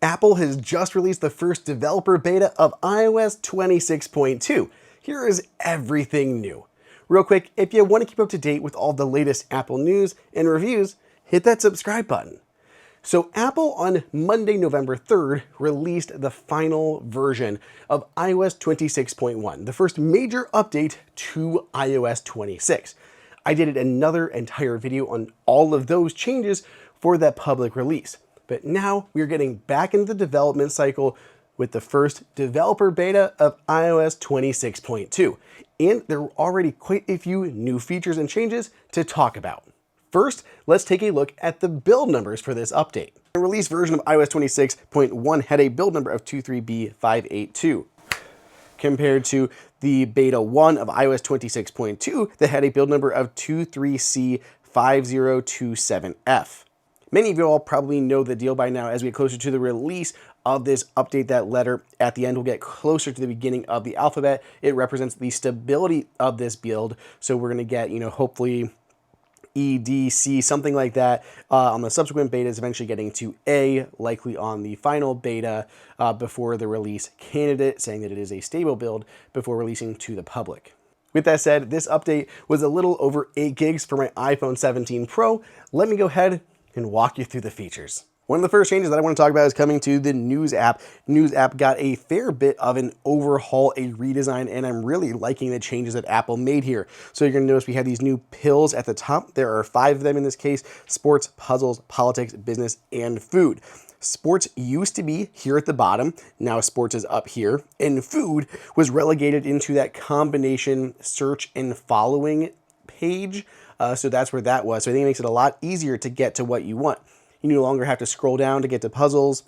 Apple has just released the first developer beta of iOS 26.2. Here is everything new. Real quick, if you want to keep up to date with all the latest Apple news and reviews, hit that subscribe button. So Apple on Monday, November 3rd, released the final version of iOS 26.1, the first major update to iOS 26. I did another entire video on all of those changes for that public release. But now we're getting back into the development cycle with the first developer beta of iOS 26.2. And there are already quite a few new features and changes to talk about. First, let's take a look at the build numbers for this update. The release version of iOS 26.1 had a build number of 23B582, compared to the beta 1 of iOS 26.2 that had a build number of 23C5027F. Many of you all probably know the deal by now. As we get closer to the release of this update, that letter at the end will get closer to the beginning of the alphabet. It represents the stability of this build. So we're going to get, hopefully E, D, C, something like that on the subsequent betas, eventually getting to A, likely on the final beta before the release candidate, saying that it is a stable build before releasing to the public. With that said, this update was a little over 8 gigs for my iPhone 17 Pro. Let me go ahead and walk you through the features. One of the first changes that I want to talk about is coming to the News app. News app got a fair bit of an overhaul, a redesign, and I'm really liking the changes that Apple made here. So you're going to notice we have these new pills at the top. There are 5 of them in this case: sports, puzzles, politics, business, and food. Sports used to be here at the bottom. Now sports is up here, and food was relegated into that combination search and following page. So that's where that was. So I think it makes it a lot easier to get to what you want. You no longer have to scroll down to get to puzzles,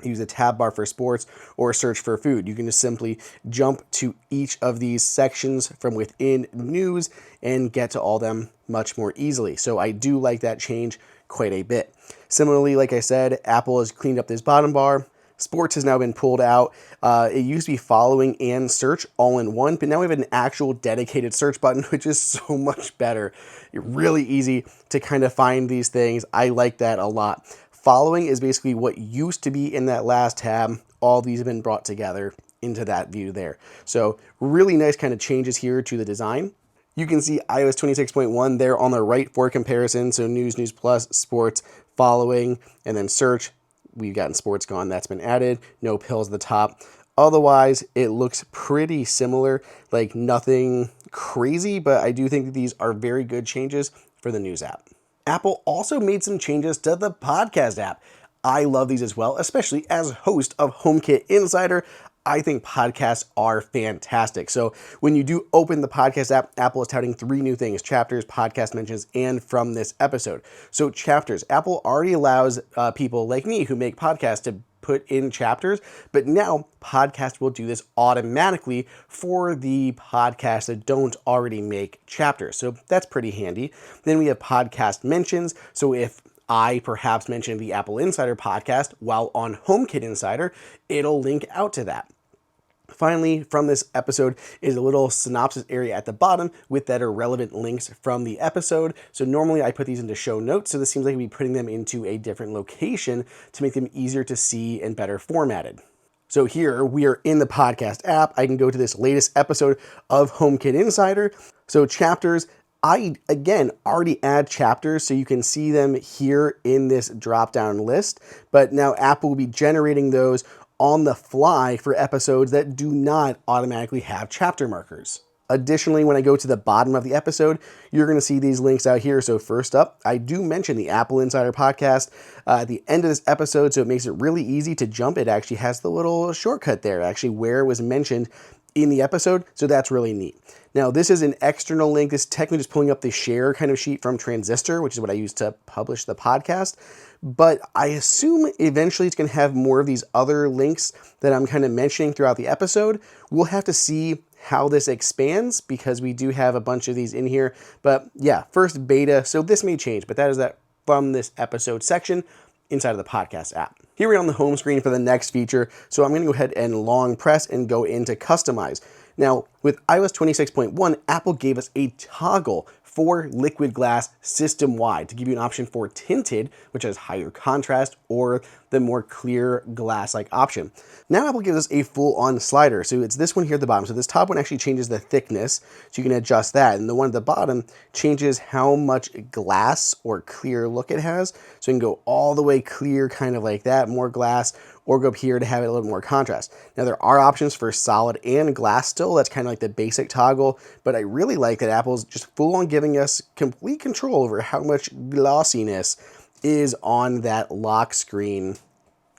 use the tab bar for sports, or search for food. You can just simply jump to each of these sections from within news and get to all of them much more easily. So I do like that change quite a bit. Similarly, like I said, Apple has cleaned up this bottom bar. Sports has now been pulled out. It used to be following and search all in one, but now we have an actual dedicated search button, which is so much better. It's really easy to kind of find these things. I like that a lot. Following is basically what used to be in that last tab. All these have been brought together into that view there. So really nice kind of changes here to the design. You can see iOS 26.1 there on the right for comparison. So news, news plus, sports, following, and then search. We've gotten sports gone, that's been added. No pills at the top. Otherwise, it looks pretty similar, like nothing crazy, but I do think that these are very good changes for the News app. Apple also made some changes to the podcast app. I love these as well, especially as host of HomeKit Insider. I think podcasts are fantastic. So when you do open the podcast app, Apple is touting 3 new things: chapters, podcast mentions, and from this episode. So chapters, Apple already allows people like me who make podcasts to put in chapters, but now podcast will do this automatically for the podcasts that don't already make chapters. So that's pretty handy. Then we have podcast mentions. So if I perhaps mentioned the AppleInsider podcast while on HomeKit Insider, it'll link out to that. Finally, from this episode is a little synopsis area at the bottom with that are relevant links from the episode. So normally I put these into show notes, so this seems like I'd be putting them into a different location to make them easier to see and better formatted. So here we are in the podcast app. I can go to this latest episode of HomeKit Insider. So chapters, I, again, already add chapters so you can see them here in this drop-down list, but now Apple will be generating those on the fly for episodes that do not automatically have chapter markers. Additionally, when I go to the bottom of the episode, you're going to see these links out here. So first up, I do mention the AppleInsider podcast at the end of this episode, so it makes it really easy to jump. It actually has the little shortcut there, actually where it was mentioned in the episode, so that's really neat. Now, this is an external link. This is technically just pulling up the share kind of sheet from Transistor, which is what I use to publish the podcast. But I assume eventually it's going to have more of these other links that I'm kind of mentioning throughout the episode. We'll have to see how this expands because we do have a bunch of these in here. But yeah, first beta, so this may change, but that is that from this episode section inside of the podcast app. Here we're on the home screen for the next feature. So I'm going to go ahead and long press and go into customize. Now, with iOS 26.1, Apple gave us a toggle for liquid glass system-wide to give you an option for tinted, which has higher contrast, or the more clear glass-like option. Now Apple gives us a full-on slider. So it's this one here at the bottom. So this top one actually changes the thickness, so you can adjust that. And the one at the bottom changes how much glass or clear look it has. So you can go all the way clear, kind of like that, more glass, or go up here to have it a little more contrast. Now there are options for solid and glass still. That's kind of like the basic toggle, but I really like that Apple's just full on giving us complete control over how much glossiness is on that lock screen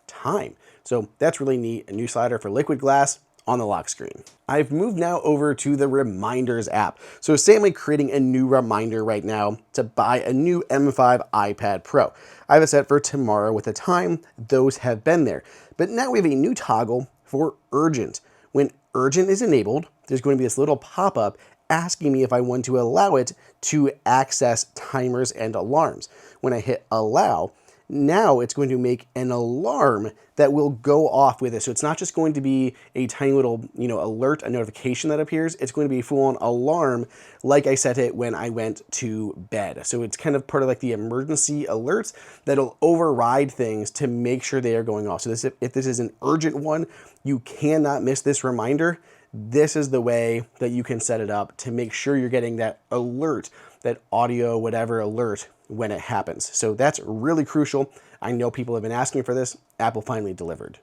time. So that's really neat. A new slider for liquid glass on the lock screen. I've moved now over to the Reminders app. So say I'm creating a new reminder right now to buy a new M5 iPad Pro. I have it set for tomorrow with a time. Those have been there. But now we have a new toggle for urgent. When urgent is enabled, there's going to be this little pop-up asking me if I want to allow it to access timers and alarms. When I hit allow, now it's going to make an alarm that will go off with it. So it's not just going to be a tiny little, alert, a notification that appears. It's going to be a full-on alarm like I set it when I went to bed. So it's kind of part of like the emergency alerts that'll override things to make sure they are going off. So if this is an urgent one, you cannot miss this reminder. This is the way that you can set it up to make sure you're getting that alert, that audio, whatever alert when it happens. So that's really crucial. I know people have been asking for this. Apple finally delivered.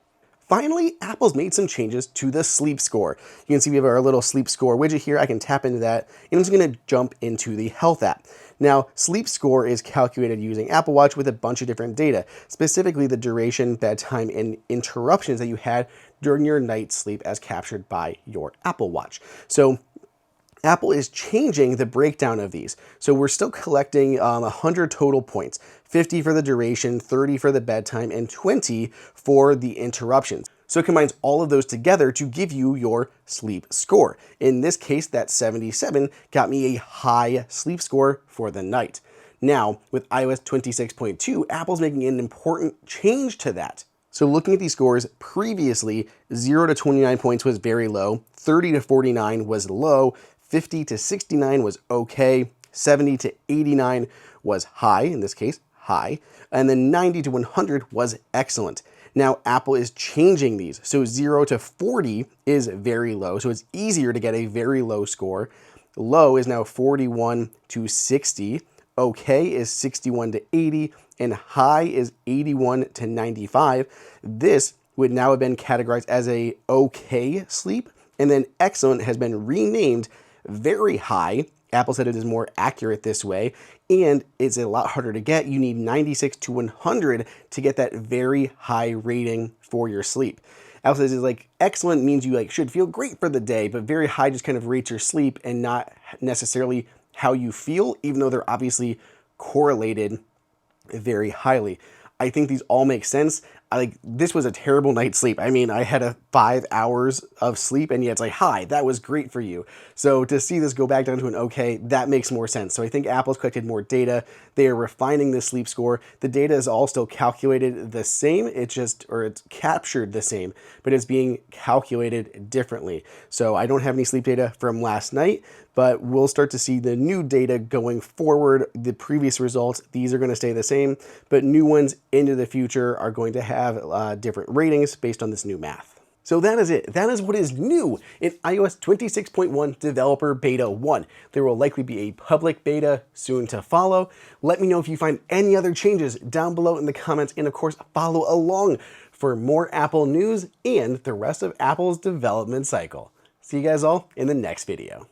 Finally, Apple's made some changes to the sleep score. You can see we have our little sleep score widget here. I can tap into that, and it's going to jump into the health app. Now, sleep score is calculated using Apple Watch with a bunch of different data, specifically the duration, bedtime, and interruptions that you had during your night's sleep as captured by your Apple Watch. So Apple is changing the breakdown of these. So we're still collecting 100 total points, 50 for the duration, 30 for the bedtime, and 20 for the interruptions. So it combines all of those together to give you your sleep score. In this case, that 77 got me a high sleep score for the night. Now, with iOS 26.2, Apple's making an important change to that. So looking at these scores, previously 0 to 29 points was very low, 30 to 49 was low, 50 to 69 was okay, 70 to 89 was high, in this case, high, and then 90 to 100 was excellent. Now, Apple is changing these. So 0 to 40 is very low, so it's easier to get a very low score. Low is now 41 to 60, okay is 61 to 80, and high is 81 to 95. This would now have been categorized as a okay sleep, and then excellent has been renamed very high. Apple said it is more accurate this way, and it's a lot harder to get. You need 96 to 100 to get that very high rating for your sleep. Apple says it's like excellent means you should feel great for the day, but very high just kind of rates your sleep and not necessarily how you feel, even though they're obviously correlated very highly. I think these all make sense. This was a terrible night's sleep. I mean, I had 5 hours of sleep, and yet it's like, hi, that was great for you. So to see this go back down to an okay, that makes more sense. So I think Apple's collected more data. They are refining the sleep score. The data is all still calculated the same. It's captured the same, but it's being calculated differently. So I don't have any sleep data from last night, but we'll start to see the new data going forward. The previous results, these are going to stay the same, but new ones into the future are going to have different ratings based on this new math. So that is it. That is what is new in iOS 26.1 Developer Beta 1. There will likely be a public beta soon to follow. Let me know if you find any other changes down below in the comments, and of course, follow along for more Apple news and the rest of Apple's development cycle. See you guys all in the next video.